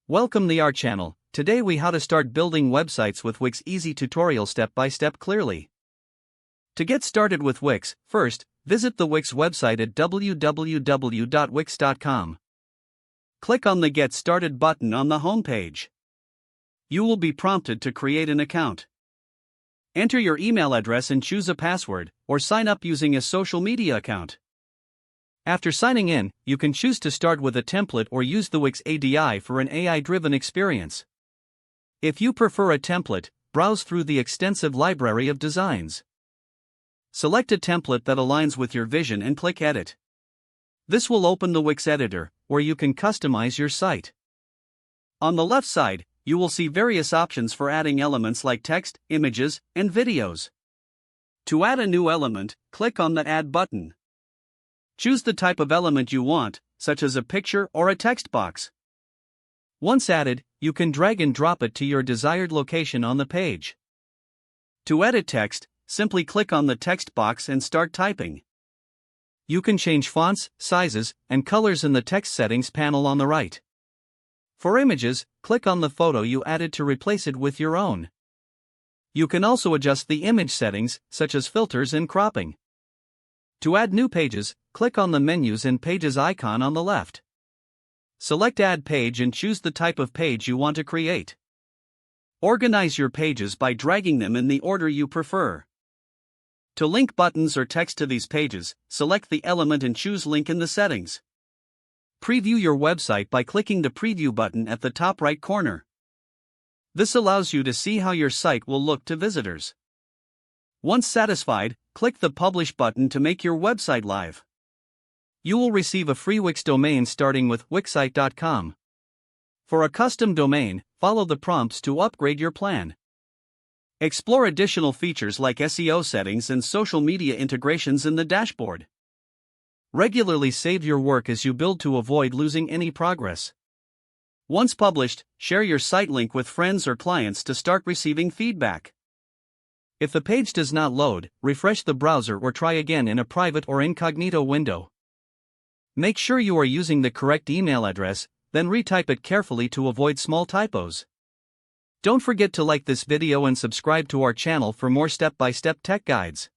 Welcome to our channel. Today we how to start building websites with Wix easy tutorial step by step clearly. To get started with Wix, first, visit the Wix website at www.wix.com. Click on the Get Started button on the home page. You will be prompted to create an account. Enter your email address and choose a password, or sign up using a social media account. After signing in, you can choose to start with a template or use the Wix ADI for an AI-driven experience. If you prefer a template, browse through the extensive library of designs. Select a template that aligns with your vision and click Edit. This will open the Wix editor, where you can customize your site. On the left side, you will see various options for adding elements like text, images, and videos. To add a new element, click on the Add button. Choose the type of element you want, such as a picture or a text box. Once added, you can drag and drop it to your desired location on the page. To edit text, simply click on the text box and start typing. You can change fonts, sizes, and colors in the text settings panel on the right. For images, click on the photo you added to replace it with your own. You can also adjust the image settings, such as filters and cropping. To add new pages, click on the Menus and Pages icon on the left. Select Add Page and choose the type of page you want to create. Organize your pages by dragging them in the order you prefer. To link buttons or text to these pages, select the element and choose Link in the settings. Preview your website by clicking the Preview button at the top right corner. This allows you to see how your site will look to visitors. Once satisfied, click the Publish button to make your website live. You will receive a free Wix domain starting with wixsite.com. For a custom domain, follow the prompts to upgrade your plan. Explore additional features like SEO settings and social media integrations in the dashboard. Regularly save your work as you build to avoid losing any progress. Once published, share your site link with friends or clients to start receiving feedback. If the page does not load, refresh the browser or try again in a private or incognito window. Make sure you are using the correct email address, then retype it carefully to avoid small typos. Don't forget to like this video and subscribe to our channel for more step-by-step tech guides.